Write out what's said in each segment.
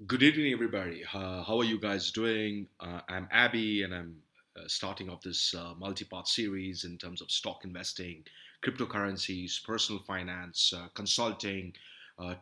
Good evening, everybody. How are you guys doing? I'm Abby, and I'm starting off this multi-part series in terms of stock investing, cryptocurrencies, personal finance, consulting,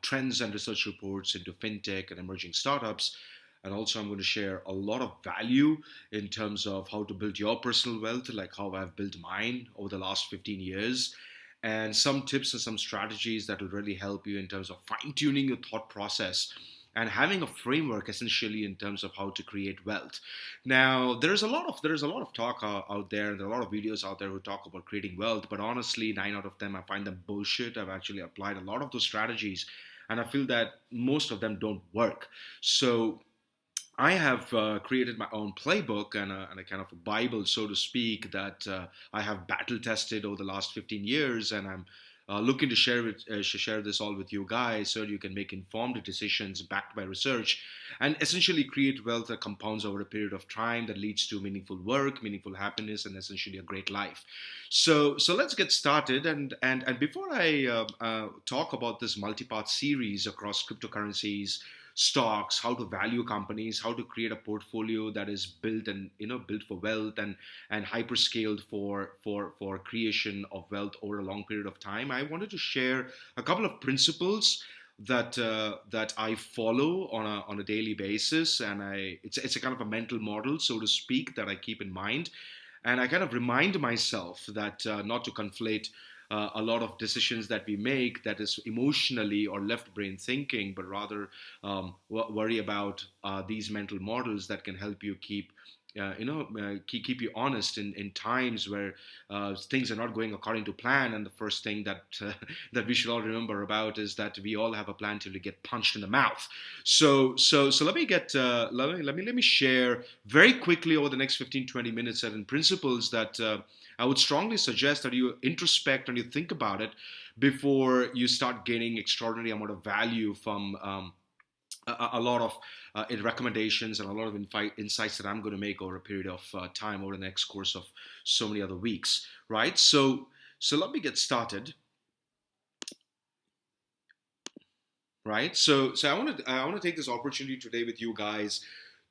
trends and research reports into fintech and emerging startups. And also, I'm going to share a lot of value in terms of how to build your personal wealth, like how I've built mine over the last 15 years, and some tips and some strategies that will really help you in terms of fine tuning your thought process and having a framework essentially in terms of how to create wealth. Now, there's a lot of talk out there, and there are a lot of videos out there who talk about creating wealth, but honestly, 9 out of 10 I find them bullshit. I've actually applied a lot of those strategies, and I feel that most of them don't work. So I have created my own playbook and a kind of a Bible, so to speak, that I have battle tested over the last 15 years, and I'm looking to share this all with you guys so you can make informed decisions backed by research and essentially create wealth that compounds over a period of time that leads to meaningful work, meaningful happiness, and essentially a great life. So let's get started. And before I talk about this multi-part series across cryptocurrencies, stocks, how to value companies, how to create a portfolio that is built and built for wealth and hyper scaled for creation of wealth over a long period of time, I wanted to share a couple of principles that I follow on a daily basis, and it's a kind of a mental model, so to speak, that I keep in mind, and I kind of remind myself that not to conflate a lot of decisions that we make that is emotionally or left brain thinking, but rather worry about these mental models that can help you keep you honest in times where things are not going according to plan. And the first thing that that we should all remember about is that we all have a plan till we get punched in the mouth. So let me get let me share very quickly over the next 15-20 minutes certain principles that I would strongly suggest that you introspect and you think about it before you start gaining extraordinary amount of value from a lot of recommendations and a lot of insights that I'm going to make over a period of time over the next course of so many other weeks, right? So let me get started, right? So I want to take this opportunity today with you guys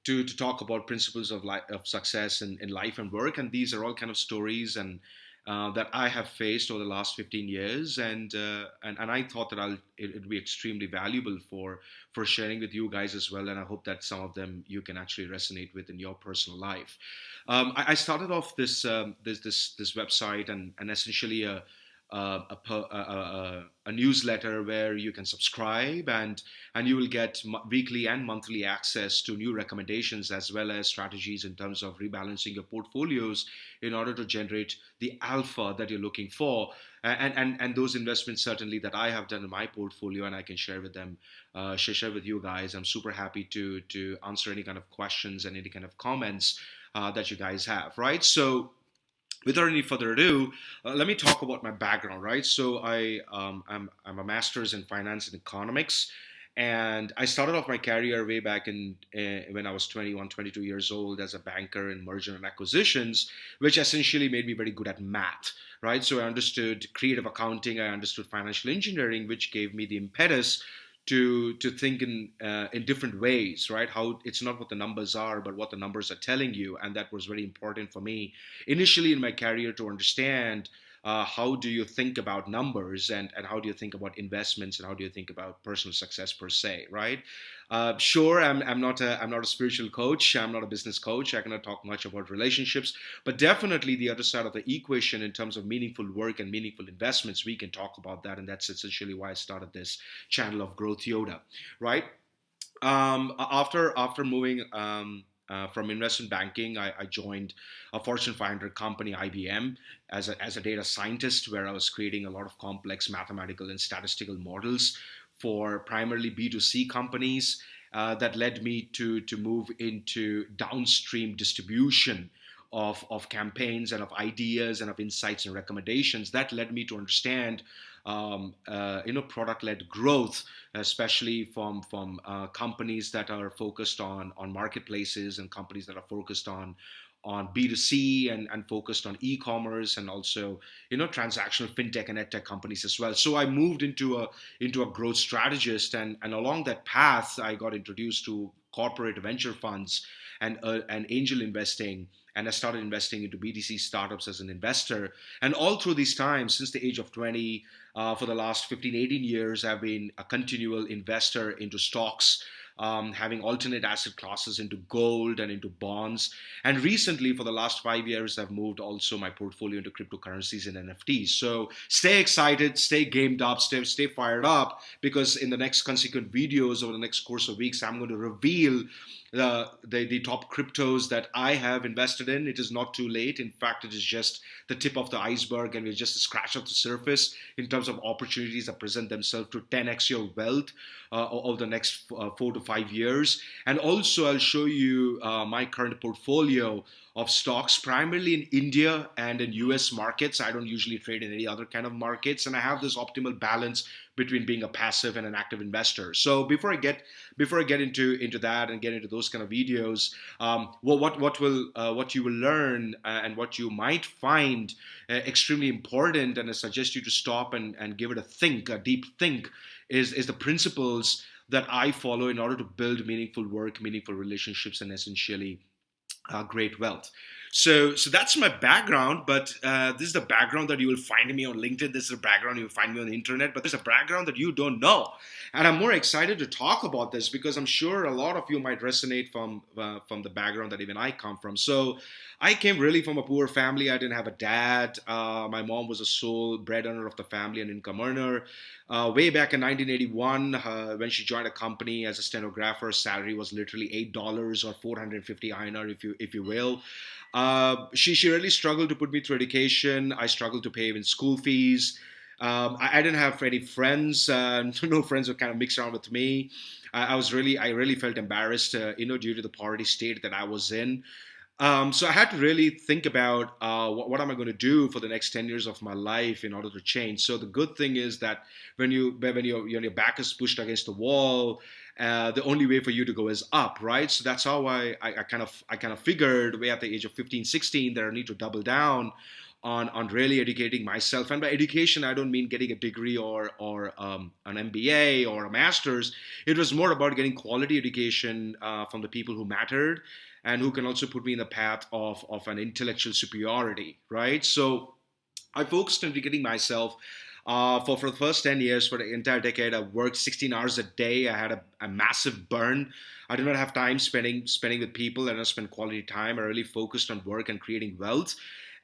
to talk about principles of success in life and work, and these are all kind of stories and that I have faced over the last 15 years, and I thought that it'd be extremely valuable for sharing with you guys as well, and I hope that some of them you can actually resonate with in your personal life. I started off this website and essentially a newsletter where you can subscribe, and you will get weekly and monthly access to new recommendations as well as strategies in terms of rebalancing your portfolios in order to generate the alpha that you're looking for, and those investments certainly that I have done in my portfolio, and I can share with them, share with you guys. I'm super happy to answer any kind of questions and any kind of comments that you guys have, right? So without any further ado, let me talk about my background, right? So I'm a master's in finance and economics, and I started off my career way back in when I was 21, 22 years old as a banker in merger and acquisitions, which essentially made me very good at math, right? So I understood creative accounting, I understood financial engineering, which gave me the impetus to think in different ways, right? How it's not what the numbers are, but what the numbers are telling you, and that was very important for me initially in my career to understand how do you think about numbers, and how do you think about investments, and how do you think about personal success per se, right? Sure, I'm not a spiritual coach. I'm not a business coach. I cannot talk much about relationships, but definitely the other side of the equation in terms of meaningful work and meaningful investments, we can talk about that, and that's essentially why I started this channel of Growth Yoda, right? After moving from investment banking, I joined a Fortune 500 company, IBM, as a data scientist, where I was creating a lot of complex mathematical and statistical models for primarily B2C companies. That led me to move into downstream distribution of campaigns and of ideas and of insights and recommendations. That led me to understand product-led growth, especially from companies that are focused on marketplaces and companies that are focused on B2C and focused on e-commerce and also transactional fintech and edtech companies as well. So I moved into a growth strategist, and along that path I got introduced to corporate venture funds and angel investing, and I started investing into BTC startups as an investor. And all through these times, since the age of 20, for the last 15, 18 years, I've been a continual investor into stocks, having alternate asset classes into gold and into bonds. And recently, for the last 5 years, I've moved also my portfolio into cryptocurrencies and NFTs. So stay excited, stay gamed up, stay fired up, because in the next consequent videos over the next course of weeks, I'm going to reveal the top cryptos that I have invested in. It is not too late. In fact, it is just the tip of the iceberg, and we're just a scratch of the surface in terms of opportunities that present themselves to 10x your wealth over the next 4 to 5 years. And also, I'll show you my current portfolio of stocks, primarily in India and in US markets. I don't usually trade in any other kind of markets, and I have this optimal balance between being a passive and an active investor. So before I get into that and get into those kind of videos, what you will learn and what you might find extremely important, and I suggest you to stop and give it a deep think, is the principles that I follow in order to build meaningful work, meaningful relationships, and essentially great wealth. So that's my background, but this is the background that you will find me on LinkedIn. This is the background you will find me on the internet, but there's a background that you don't know. And I'm more excited to talk about this because I'm sure a lot of you might resonate from the background that even I come from. So I came really from a poor family. I didn't have a dad. My mom was a sole breadwinner of the family, an income earner. Way back in 1981, when she joined a company as a stenographer, salary was literally $8 or 450 INR, if you will. She really struggled to put me through education. I struggled to pay even school fees. I didn't have any friends. No friends would kind of mix around with me. I really felt embarrassed, due to the poverty state that I was in. So I had to really think about what am I going to do for the next 10 years of my life in order to change. So the good thing is that when your back is pushed against the wall, the only way for you to go is up, right? So that's how I kind of figured way at the age of 15, 16 that I need to double down on really educating myself. And by education, I don't mean getting a degree or an MBA or a master's. It was more about getting quality education from the people who mattered and who can also put me in the path of an intellectual superiority, right? So I focused on educating myself. For the first 10 years, for the entire decade, I worked 16 hours a day. I had a massive burn. I did not have time spending with people. I did not spend quality time. I really focused on work and creating wealth.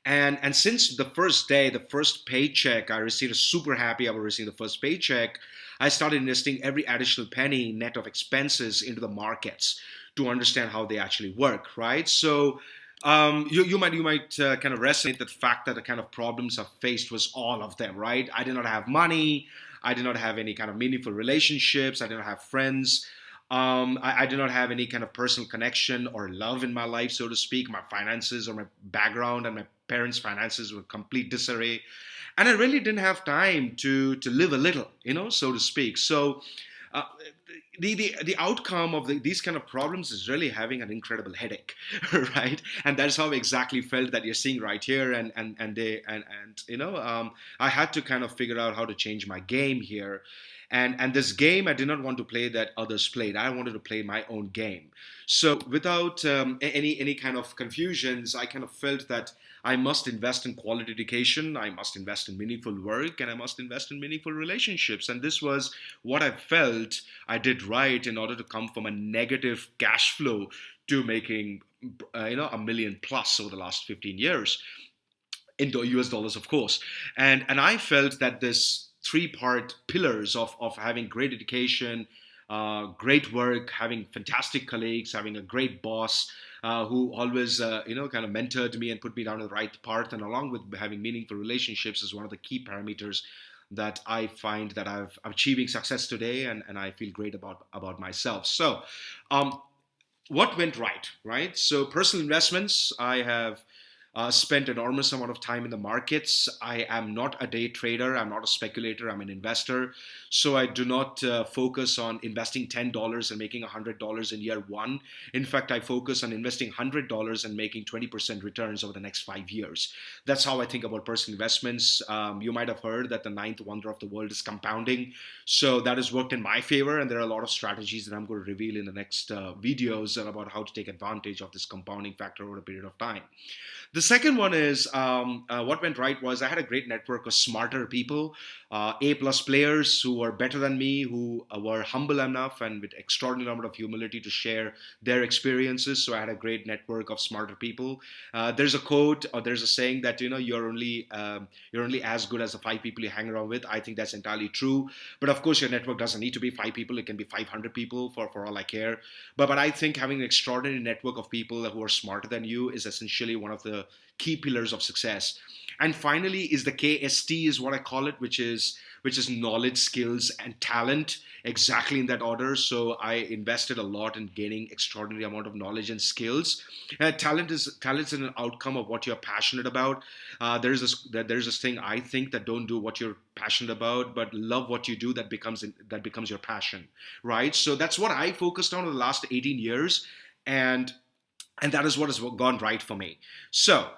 And since the first day, the first paycheck, I received, super happy I was receiving the first paycheck, I started investing every additional penny net of expenses into the markets to understand how they actually work, right? So you might kind of resonate the fact that the kind of problems I faced was all of them, right? I did not have money. I did not have any kind of meaningful relationships. I did not have friends. I did not have any kind of personal connection or love in my life, so to speak. My finances or my background and my parents' finances were complete disarray. And I really didn't have time to live a little, so to speak. So the outcome of these kind of problems is really having an incredible headache, right? And that's how I exactly felt that you're seeing right here. I had to kind of figure out how to change my game here. And this game, I did not want to play that others played. I wanted to play my own game. So without any kind of confusions, I kind of felt that I must invest in quality education, I must invest in meaningful work, and I must invest in meaningful relationships. And this was what I felt I did right in order to come from a negative cash flow to making, $1 million plus over the last 15 years in US dollars, of course. And I felt that this three-part pillars of having great education, great work, having fantastic colleagues, having a great boss who always, kind of mentored me and put me down the right path, and along with having meaningful relationships is one of the key parameters that I find that I'm achieving success today, and I feel great about myself. So, what went right? So personal investments, I have spent enormous amount of time in the markets. I am not a day trader. I'm not a speculator. I'm an investor. So I do not focus on investing $10 and making $100 in year one. In fact, I focus on investing $100 and making 20% returns over the next 5 years. That's how I think about personal investments. You might have heard that the ninth wonder of the world is compounding. So that has worked in my favor. And there are a lot of strategies that I'm going to reveal in the next videos about how to take advantage of this compounding factor over a period of time. The second one is what went right was I had a great network of smarter people, A-plus players who were better than me, who were humble enough and with extraordinary amount of humility to share their experiences. So I had a great network of smarter people. There's a quote or there's a saying that you're only as good as the 5 people you hang around with. I think that's entirely true. But of course, your network doesn't need to be 5 people. It can be 500 people for all I care. But I think having an extraordinary network of people who are smarter than you is essentially one of the key pillars of success. And finally is the KST is what I call it, which is knowledge, skills, and talent, exactly in that order. So I invested a lot in gaining extraordinary amount of knowledge and skills. Talent is an outcome of what you're passionate about. There's this thing I think that don't do what you're passionate about, but love what you do. That becomes your passion, right? So that's what I focused on in the last 18 years, and that is what has gone right for me. So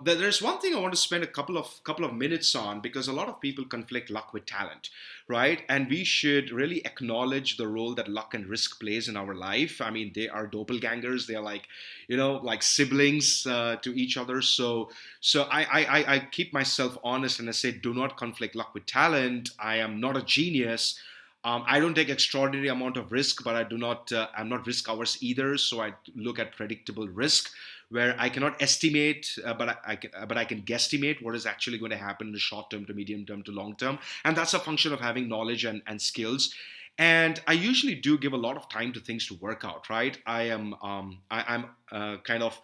there's one thing I want to spend a couple of minutes on, because a lot of people conflict luck with talent, right? And we should really acknowledge the role that luck and risk plays in our life. I mean, they are doppelgangers. They are like siblings to each other. So I keep myself honest and I say, do not conflict luck with talent. I am not a genius. I don't take extraordinary amount of risk, but I'm not risk averse either. So I look at predictable risk, where I cannot estimate, but I can guesstimate what is actually going to happen in the short term to medium term to long term, and that's a function of having knowledge and skills. And I usually do give a lot of time to things to work out, right? I'm kind of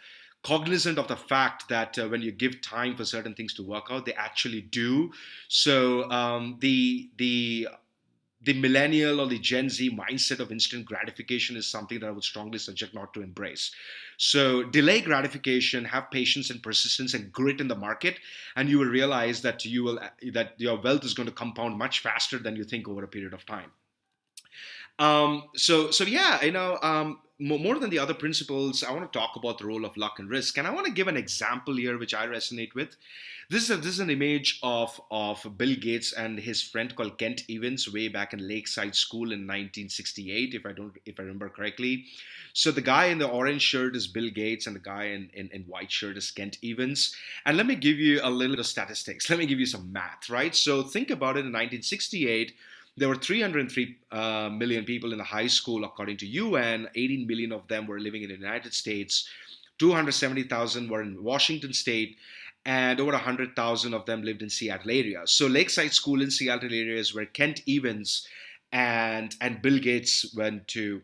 cognizant of the fact that when you give time for certain things to work out, they actually do. So the millennial or the Gen Z mindset of instant gratification is something that I would strongly suggest not to embrace. So delay gratification, have patience and persistence and grit in the market, and you will realize that your wealth is going to compound much faster than you think over a period of time. More than the other principles, I want to talk about the role of luck and risk. And I want to give an example here which I resonate with. This is an image of Bill Gates and his friend called Kent Evans way back in Lakeside School in 1968, if I remember correctly. So the guy in the orange shirt is Bill Gates and the guy in white shirt is Kent Evans. And let me give you a little bit of statistics. Let me give you some math, right? So think about it. In 1968, there were 303 million people in the high school, according to UN. 18 million of them were living in the United States. 270,000 were in Washington State, and over 100,000 of them lived in Seattle area. So Lakeside School in Seattle area is where Kent Evans and Bill Gates went to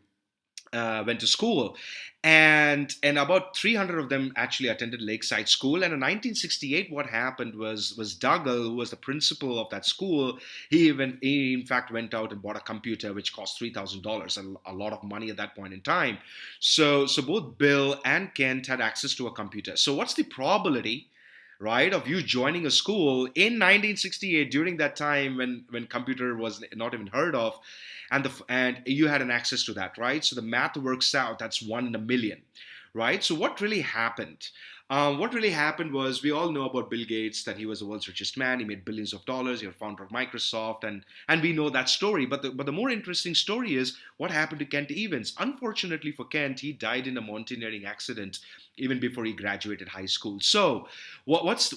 school. And about 300 of them actually attended Lakeside School. And in 1968, what happened was Dougal, who was the principal of that school, he in fact went out and bought a computer which cost $3,000, a lot of money at that point in time. So both Bill and Kent had access to a computer. So what's the probability, right, of you joining a school in 1968 during that time when computer was not even heard of, and you had an access to that, right? So the math works out. That's 1 in a million, right? So what really happened? What really happened was, we all know about Bill Gates, that he was the world's richest man. He made billions of dollars. He was founder of Microsoft, and we know that story. But the more interesting story is what happened to Kent Evans. Unfortunately for Kent, he died in a mountaineering accident even before he graduated high school. So what's the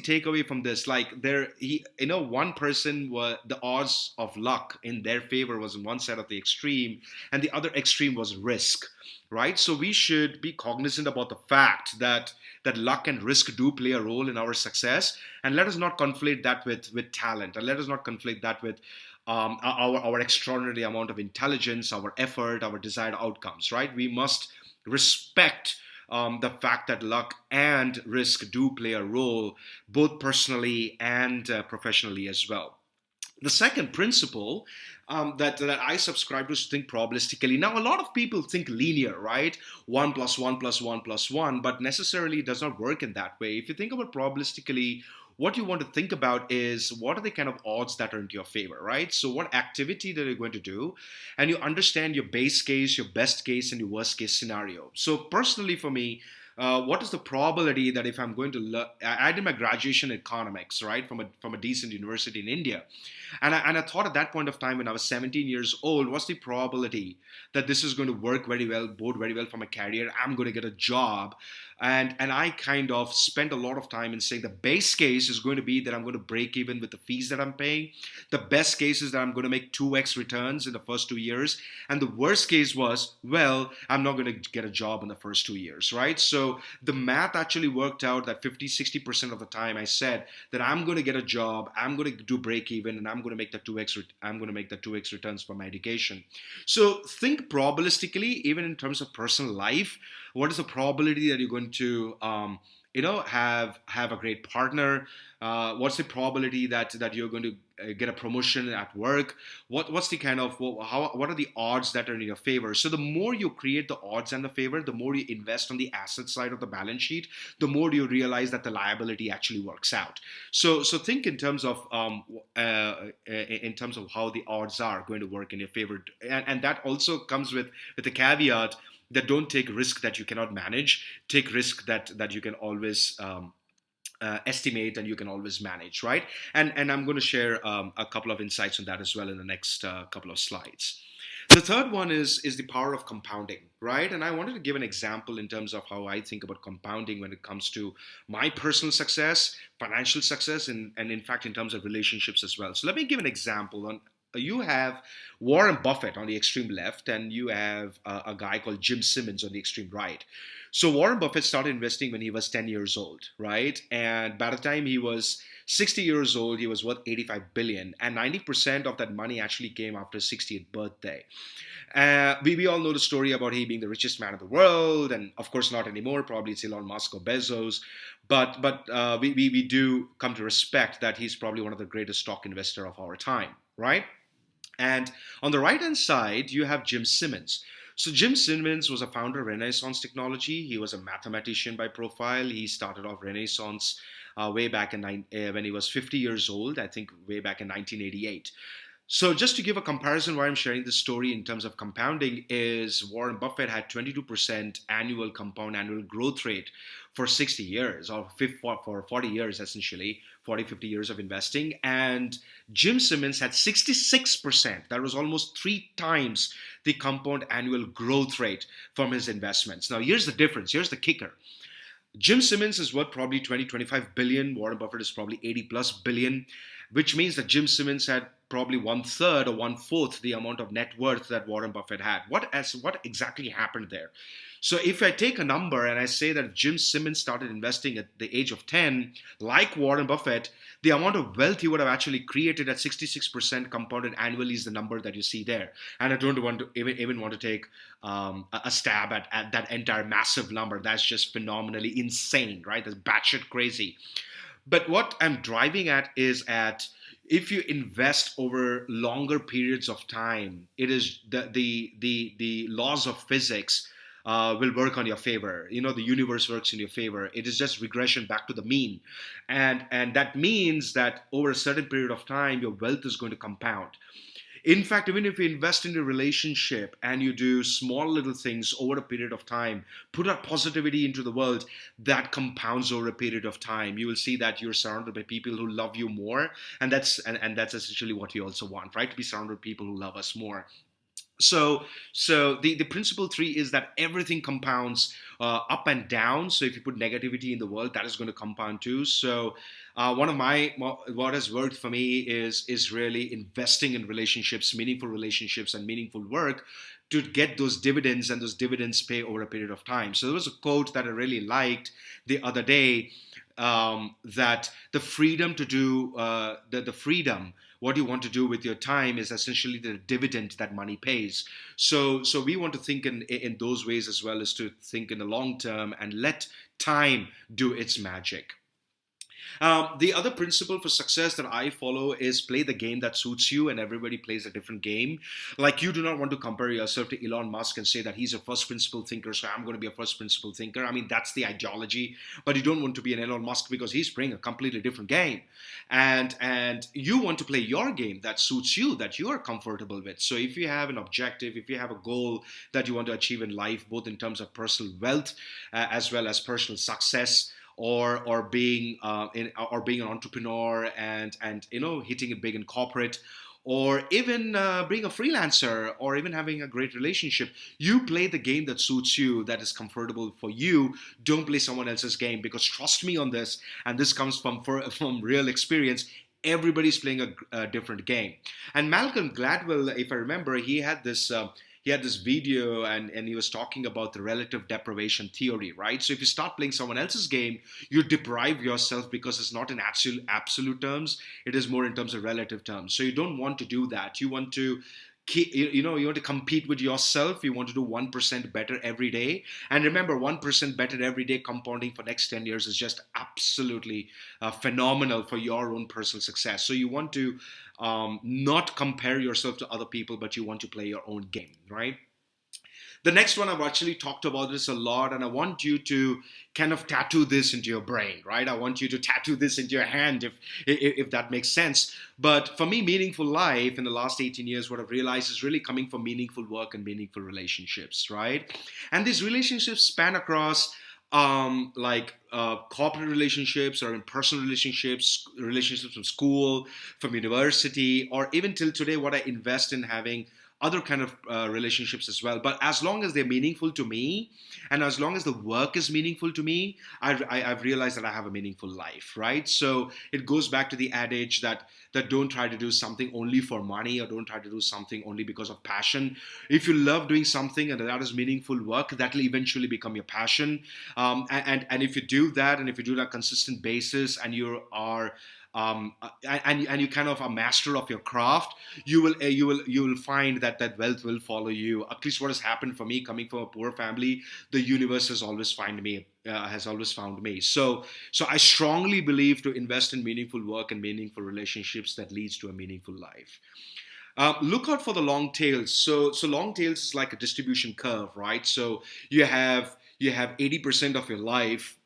takeaway from this? Like, one person, the odds of luck in their favor was on one side of the extreme, and the other extreme was risk. Right? So we should be cognizant about the fact that luck and risk do play a role in our success, and let us not conflate that with talent, and let us not conflate that with our extraordinary amount of intelligence, our effort, our desired outcomes. Right? We must respect the fact that luck and risk do play a role, both personally and professionally as well. The second principle that I subscribe to think probabilistically. Now, a lot of people think linear, right? One plus one plus one plus one, but necessarily it does not work in that way. If you think about probabilistically, what you want to think about is what are the kind of odds that are into your favor, right? So, what activity that you're going to do, and you understand your base case, your best case, and your worst case scenario. So, personally, for me, what is the probability that if I'm going to learn? I did my graduation in economics, right, from a decent university in India, and I thought at that point of time when I was 17 years old, what's the probability that this is going to work very well, bode very well for my career? I'm going to get a job, and I kind of spent a lot of time in saying the base case is going to be that I'm going to break even with the fees that I'm paying. The best case is that I'm going to make 2x returns in the first 2 years, and the worst case was, well, I'm not going to get a job in the first 2 years, right? So the math actually worked out that 50-60% of the time I said that I'm going to get a job, I'm going to do break even, and I'm going to make the 2x. I'm going to make the 2x returns for my education. So think probabilistically, even in terms of personal life. What is the probability that you're going to have a great partner? What's the probability that you're going to get a promotion at work? What's the kind of what are the odds that are in your favor? So the more you create the odds and the favor, the more you invest on the asset side of the balance sheet, the more you realize that the liability actually works out. So think in terms of how the odds are going to work in your favor, and that also comes with the caveat that don't take risk that you cannot manage. Take risk that you can always estimate and you can always manage, right? And I'm going to share a couple of insights on that as well in the next couple of slides. The third one is the power of compounding, right? And I wanted to give an example in terms of how I think about compounding when it comes to my personal success, financial success, and in fact in terms of relationships as well. So let me give an example on. You have Warren Buffett on the extreme left, and you have a guy called Jim Simmons on the extreme right. So Warren Buffett started investing when he was 10 years old, right? And by the time he was 60 years old, he was worth 85 billion, and 90% of that money actually came after his 60th birthday. We all know the story about he being the richest man in the world, and of course not anymore. Probably it's Elon Musk or Bezos, but we do come to respect that he's probably one of the greatest stock investor of our time, right? And on the right hand side, you have Jim Simmons. So Jim Simmons was a founder of Renaissance Technology. He was a mathematician by profile. He started off Renaissance way back when he was 50 years old, I think way back in 1988. So just to give a comparison why I'm sharing this story in terms of compounding is Warren Buffett had 22% annual compound annual growth rate for 60 years or for 40 years, essentially 40, 50 years of investing. And Jim Simmons had 66%. That was almost 3 times the compound annual growth rate from his investments. Now, here's the difference. Here's the kicker. Jim Simmons is worth probably 20, 25 billion. Warren Buffett is probably 80 plus billion, which means that Jim Simmons had probably 1/3 or 1/4 the amount of net worth that Warren Buffett had. What exactly happened there? So if I take a number and I say that Jim Simmons started investing at the age of 10, like Warren Buffett, the amount of wealth he would have actually created at 66% compounded annually is the number that you see there. And I don't want to even want to take a stab at that entire massive number. That's just phenomenally insane, right? That's batshit crazy. But what I'm driving at is if you invest over longer periods of time, it is the laws of physics will work on your favor. You know, the universe works in your favor. It is just regression back to the mean. And that means that over a certain period of time, your wealth is going to compound. In fact, even if you invest in a relationship and you do small little things over a period of time, put out positivity into the world, that compounds over a period of time. You will see that you're surrounded by people who love you more. And that's essentially what we also want, right? To be surrounded by people who love us more. So the principle 3 is that everything compounds up and down. So if you put negativity in the world, that is going to compound too. So what has worked for me is really investing in relationships, meaningful relationships, and meaningful work to get those dividends, and those dividends pay over a period of time. So there was a quote that I really liked the other day, that the freedom to do the freedom. What you want to do with your time is essentially the dividend that money pays. So we want to think in those ways as well, as to think in the long term and let time do its magic. The other principle for success that I follow is play the game that suits you, and everybody plays a different game. Like, you do not want to compare yourself to Elon Musk and say that he's a first principle thinker, so I'm going to be a first principle thinker. I mean, that's the ideology, but you don't want to be an Elon Musk because he's playing a completely different game, and you want to play your game that suits you, that you are comfortable with. So if you have an objective, if you have a goal that you want to achieve in life, both in terms of personal wealth as well as personal success, or being an entrepreneur and hitting it big in corporate, or even being a freelancer, or even having a great relationship, you play the game that suits you, that is comfortable for you. Don't play someone else's game, because trust me on this, and this comes from real experience. Everybody's playing a different game. And Malcolm Gladwell, if I remember, he had this video, and he was talking about the relative deprivation theory, right? So if you start playing someone else's game, you deprive yourself, because it's not in absolute terms, it is more in terms of relative terms. So you don't want to do that. You want to you want to compete with yourself. You want to do 1% better every day. And remember, 1% better every day compounding for next 10 years is just absolutely phenomenal for your own personal success. So you want to not compare yourself to other people, but you want to play your own game, right? The next one, I've actually talked about this a lot, and I want you to kind of tattoo this into your brain, right? I want you to tattoo this into your hand, if that makes sense. But for me, meaningful life in the last 18 years, what I've realized is really coming from meaningful work and meaningful relationships, right? And these relationships span across corporate relationships, or in personal relationships, relationships from school, from university, or even till today, what I invest in having other kind of relationships as well. But as long as they're meaningful to me, and as long as the work is meaningful to me, I've realized that I have a meaningful life, right? So it goes back to the adage that don't try to do something only for money, or don't try to do something only because of passion. If you love doing something and that is meaningful work, that will eventually become your passion. And if you do that, and if you do it on a consistent basis, and you are and you kind of a master of your craft, you will find that wealth will follow you. At least what has happened for me, coming from a poor family, the universe has always found me. So I strongly believe to invest in meaningful work and meaningful relationships that leads to a meaningful life. Look out for the long tails. So long tails is like a distribution curve, right? So you have 80% of your life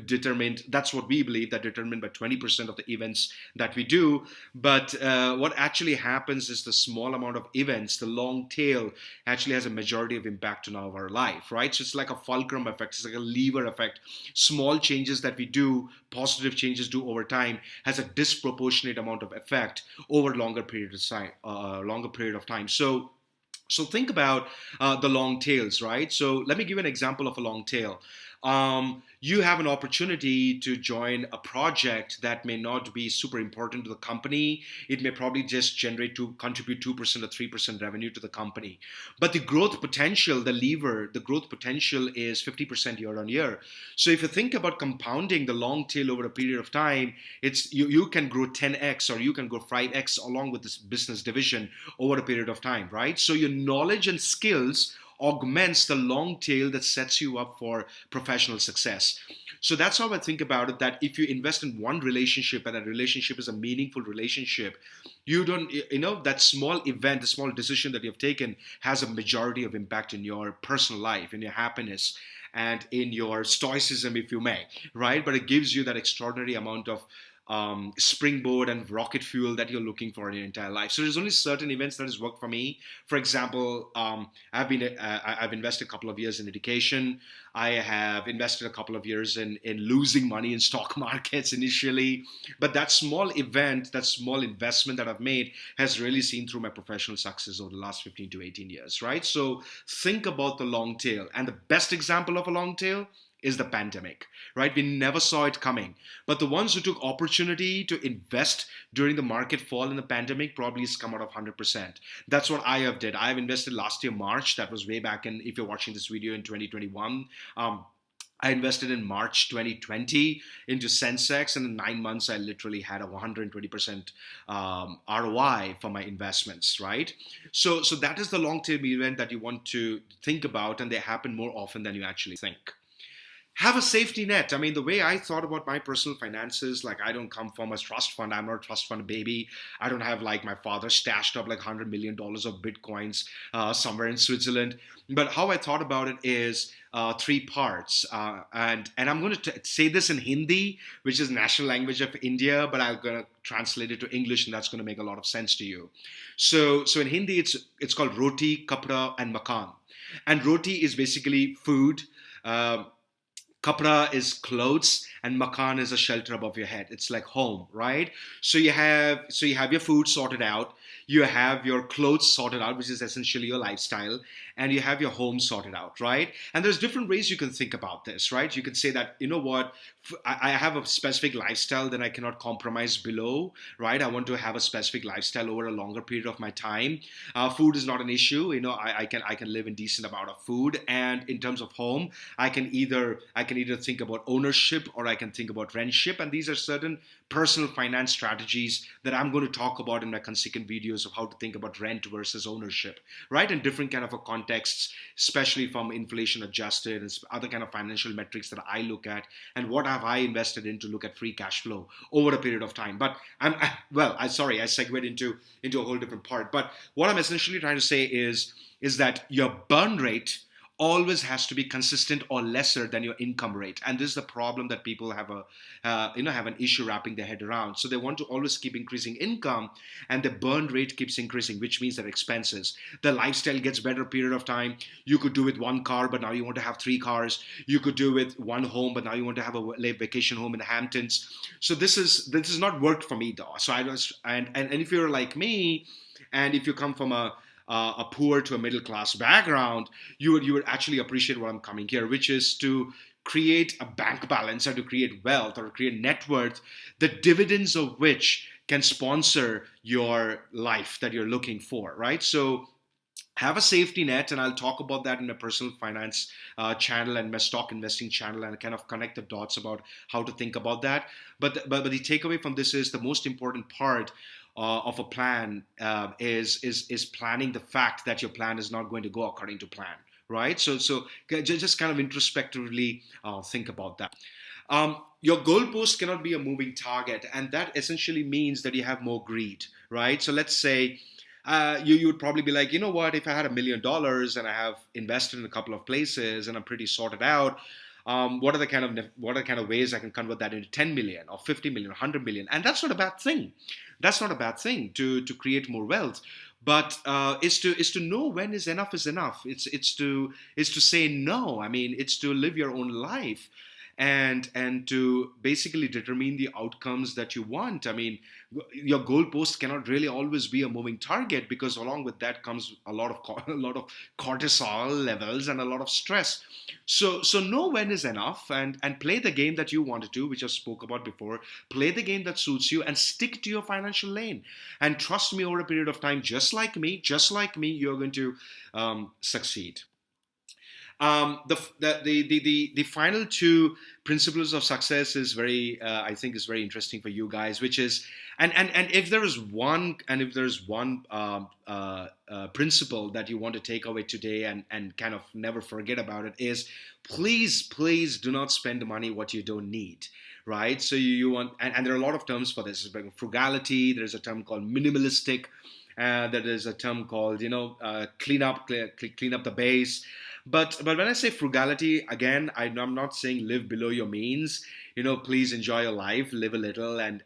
determined. That's what we believe, that determined by 20% of the events that we do. But what actually happens is the small amount of events, the long tail, actually has a majority of impact on our life, right? So it's like a fulcrum effect. It's like a lever effect. Small changes that we do, positive changes do over time, has a disproportionate amount of effect over a longer period of time. So think about the long tails, right? So let me give you an example of a long tail. You have an opportunity to join a project that may not be super important to the company. It may probably just contribute 2% or 3% revenue to the company. But the growth potential, the growth potential is 50% year on year. So if you think about compounding the long tail over a period of time, you can grow 10x, or you can grow 5x along with this business division over a period of time, right? So your knowledge and skills augments the long tail that sets you up for professional success. So that's how I think about it, that if you invest in one relationship and that relationship is a meaningful relationship, that small event, the small decision that you've taken has a majority of impact in your personal life, in your happiness, and in your stoicism, if you may, right? But it gives you that extraordinary amount of springboard and rocket fuel that you're looking for in your entire life. So there's only certain events that has worked for me. For example, I've invested a couple of years in education. I have invested a couple of years in losing money in stock markets initially. But that small event, that small investment that I've made has really seen through my professional success over the last 15 to 18 years, right? So think about the long tail. And the best example of a long tail is the pandemic, right? We never saw it coming. But the ones who took opportunity to invest during the market fall in the pandemic probably has come out of 100%. That's what I have did. I have invested last year, March. That was way back in, if you're watching this video, in 2021. I invested in March 2020 into Sensex, and in 9 months, I literally had a 120% ROI for my investments, right? So that is the long-term event that you want to think about, and they happen more often than you actually think. have a safety net. I mean, the way I thought about my personal finances, like I don't come from a trust fund. I'm not a trust fund baby. I don't have like my father stashed up like $100 million of bitcoins somewhere in Switzerland. But how I thought about it is three parts, and I'm going to say this in Hindi, which is national language of India, but I'm going to translate it to English, and that's going to make a lot of sense to you. So in Hindi, it's called roti, kapra, and makan. And roti is basically food. Uh, Kapra is clothes, and makan is a shelter above your head. It's like home, right? So you have your food sorted out, you have your clothes sorted out, which is essentially your lifestyle, and you have your home sorted out, right? And there's different ways you can think about this, right? You can say that, you know what, I have a specific lifestyle that I cannot compromise below, right? I want to have a specific lifestyle over a longer period of my time. Food is not an issue. I can live in decent amount of food, and in terms of home, I can either think about ownership or I can think about rentship, and these are certain personal finance strategies that I'm going to talk about in my consequent videos of how to think about rent versus ownership, right? In different kind of a contexts, especially from inflation adjusted and other kind of financial metrics that I look at, and what have I invested in to look at free cash flow over a period of time. But I segued into a whole different part. But what I'm essentially trying to say is that your burn rate always has to be consistent or lesser than your income rate, and this is the problem that people have an issue wrapping their head around. So they want to always keep increasing income, and the burn rate keeps increasing, which means that expenses, the lifestyle gets better period of time. You could do with one car, but now you want to have three cars. You could do with one home, but now you want to have a vacation home in the Hamptons. So this is not worked for me though. So I just and if you're like me, and if you come from a poor to a middle class background, you would actually appreciate what I'm coming here, which is to create a bank balance or to create wealth or create net worth, the dividends of which can sponsor your life that you're looking for, right? So have a safety net, and I'll talk about that in my personal finance channel and my stock investing channel, and kind of connect the dots about how to think about that. But the takeaway from this is the most important part of a plan is planning the fact that your plan is not going to go according to plan, right? So just kind of introspectively think about that. Your goalpost cannot be a moving target, and that essentially means that you have more greed, right? So let's say you would probably be like, you know what, if I had $1 million and I have invested in a couple of places and I'm pretty sorted out, what are the kind of ways I can convert that into 10 million or 50 million or 100 million? And that's not a bad thing. That's not a bad thing to create more wealth. But is to know when is enough is enough. It's to say no. I mean, it's to live your own life, and to basically determine the outcomes that you want. I mean, your goalpost cannot really always be a moving target, because along with that comes a lot of cortisol levels and a lot of stress. So know when is enough, and play the game that you want to do, which I spoke about before. Play the game that suits you and stick to your financial lane. And trust me, over a period of time, just like me, you're going to succeed. The final two principles of success is I think is very interesting for you guys, which is, and if there is one principle that you want to take away today and kind of never forget about it, is please do not spend money what you don't need. Right? So you want, and there are a lot of terms for this. Frugality. There's a term called minimalistic. There is a term called clean up the base. But when I say frugality, again, I'm not saying live below your means. Please enjoy your life, live a little, and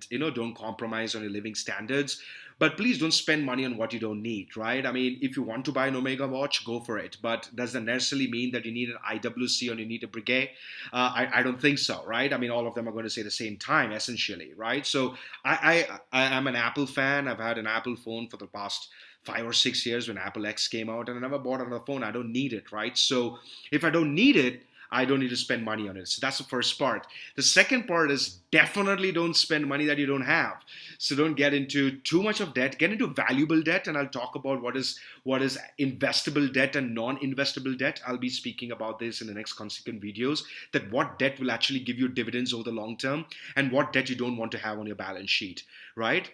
don't compromise on your living standards. But please don't spend money on what you don't need, right? I mean, if you want to buy an Omega watch, go for it. But does that necessarily mean that you need an IWC or you need a Breguet? I don't think so, right? I mean, all of them are going to say the same time, essentially, right? So I'm an Apple fan. I've had an Apple phone for the past 5 or 6 years when Apple X came out, and I never bought another phone. I don't need it, right? So if I don't need it, I don't need to spend money on it. So that's the first part. The second part is definitely don't spend money that you don't have. So don't get into too much of debt. Get into valuable debt, and I'll talk about what is investable debt and non-investable debt. I'll be speaking about this in the next consequent videos, that what debt will actually give you dividends over the long term, and what debt you don't want to have on your balance sheet, right?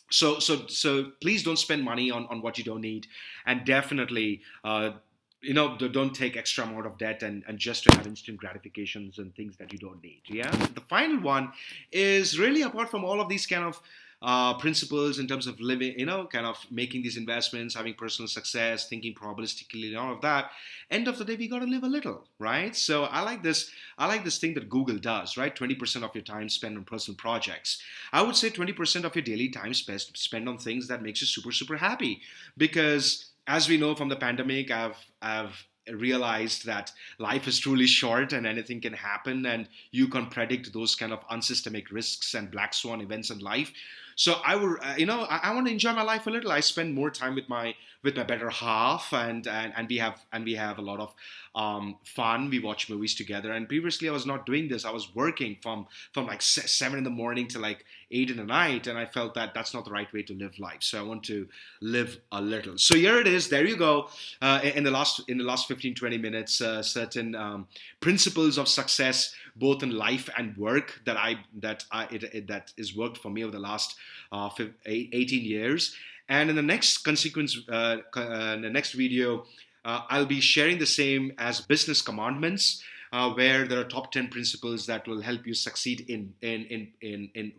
So please don't spend money on what you don't need, and definitely don't take extra amount of debt and just to have instant gratifications and things that you don't need. Yeah. The final one is really apart from all of these kind of principles in terms of living, kind of making these investments, having personal success, thinking probabilistically, and all of that. End of the day, we got to live a little, right? So I like this. I like this thing that Google does, right? 20% of your time spent on personal projects. I would say 20% of your daily time spend on things that makes you super, super happy, because as we know from the pandemic, I've realized that life is truly short and anything can happen, and you can't predict those kind of unsystemic risks and black swan events in life. So I would, I want to enjoy my life a little. I spend more time with my better half, and we have a lot of fun. We watch movies together. And previously, I was not doing this. I was working from like 7 in the morning to like 8 in the night, and I felt that that's not the right way to live life. So I want to live a little. So here it is. There you go. In the last 15-20 minutes, certain principles of success both in life and work that is worked for me over the last 18 years. And in the next in the next video, I'll be sharing the same as business commandments, where there are top 10 principles that will help you succeed in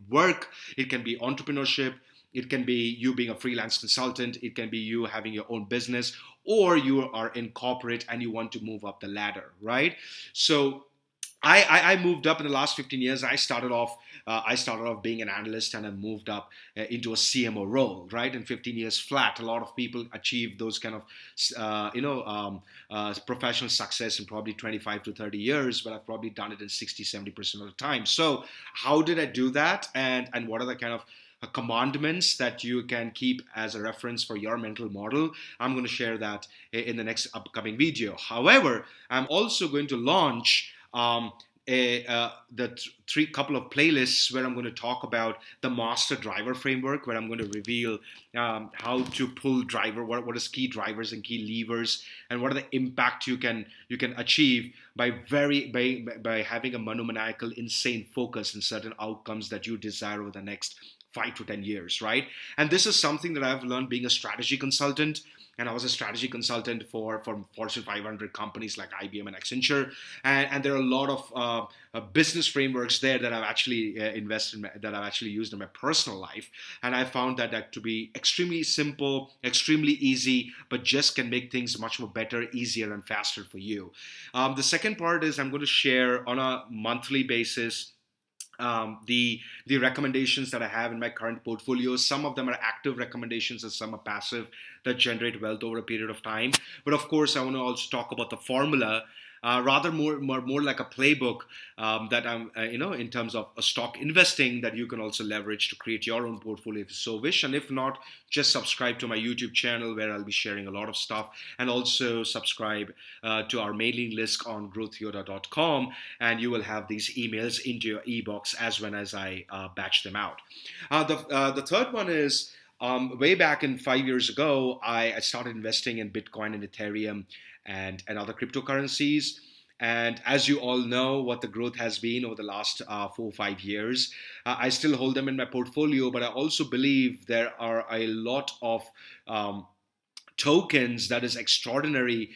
work. It can be entrepreneurship. It can be you being a freelance consultant. It can be you having your own business, or you are in corporate and you want to move up the ladder, right? So I moved up in the last 15 years. I started off being an analyst, and I moved up into a CMO role, right? In 15 years flat, a lot of people achieve those kind of professional success in probably 25 to 30 years, but I've probably done it in 60-70% of the time. So how did I do that, and what are the kind of commandments that you can keep as a reference for your mental model? I'm going to share that in the next upcoming video. However, I'm also going to launch the couple of playlists where I'm going to talk about the master driver framework, where I'm going to reveal how to pull driver, what is key drivers and key levers, and what are the impact you can achieve by having a monomaniacal, insane focus in certain outcomes that you desire over the next 5 to 10 years, right? And this is something that I've learned being a strategy consultant. And I was a strategy consultant for Fortune 500 companies like IBM and Accenture. And there are a lot of business frameworks there that I've actually that I've actually used in my personal life. And I found that to be extremely simple, extremely easy, but just can make things much more better, easier, and faster for you. The second part is I'm going to share on a monthly basis the recommendations that I have in my current portfolio. Some of them are active recommendations and some are passive, that generate wealth over a period of time. But of course, I want to also talk about the formula, rather more like a playbook, that I'm, in terms of a stock investing, that you can also leverage to create your own portfolio if you so wish. And if not, just subscribe to my YouTube channel, where I'll be sharing a lot of stuff, and also subscribe to our mailing list on growthyoda.com, and you will have these emails into your e-box as well as I batch them out. The third one is, way back in 5 years ago, I started investing in Bitcoin and Ethereum and other cryptocurrencies. And as you all know, what the growth has been over the last 4 or 5 years, I still hold them in my portfolio, but I also believe there are a lot of tokens that is extraordinary,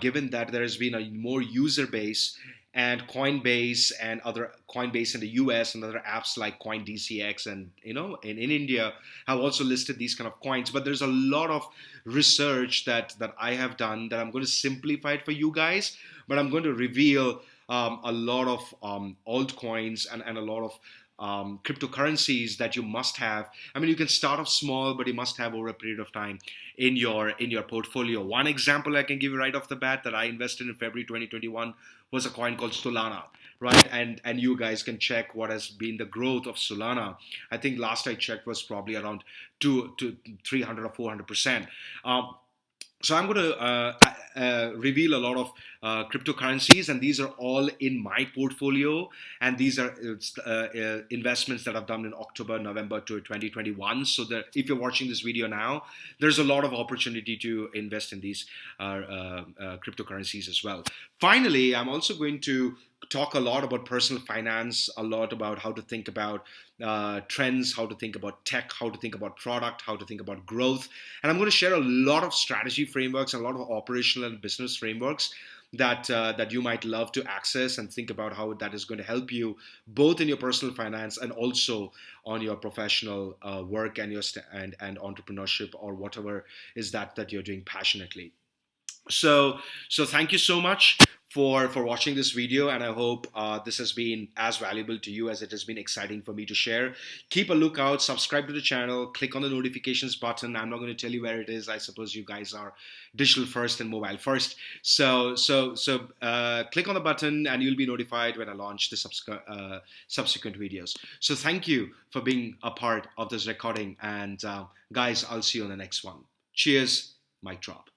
given that there has been a more user base, and Coinbase in the US and other apps like CoinDCX and in India have also listed these kind of coins. But there's a lot of research that I have done that I'm going to simplify it for you guys, but I'm going to reveal a lot of altcoins and a lot of cryptocurrencies that you must have. I mean, you can start off small, but you must have over a period of time in your portfolio. One example I can give you right off the bat that I invested in February 2021 was a coin called Solana, right? And you guys can check what has been the growth of Solana. I think last I checked was probably around 300 or 400%. So I'm going to reveal a lot of cryptocurrencies, and these are all in my portfolio. And these are investments that I've done in October, November to 2021. So that if you're watching this video now, there's a lot of opportunity to invest in these cryptocurrencies as well. Finally, I'm also going to talk a lot about personal finance, a lot about how to think about trends, how to think about tech, how to think about product, how to think about growth. And I'm going to share a lot of strategy frameworks and a lot of operational and business frameworks that you might love to access and think about how that is going to help you both in your personal finance and also on your professional work and your and entrepreneurship or whatever is that you're doing passionately. So thank you so much for watching this video, and I hope this has been as valuable to you as it has been exciting for me to share. Keep a lookout, subscribe to the channel, click on the notifications button. I'm not going to tell you where it is. I suppose you guys are digital first and mobile first. So click on the button and you'll be notified when I launch the subsequent videos. So thank you for being a part of this recording, and guys, I'll see you on the next one. Cheers. Mic drop.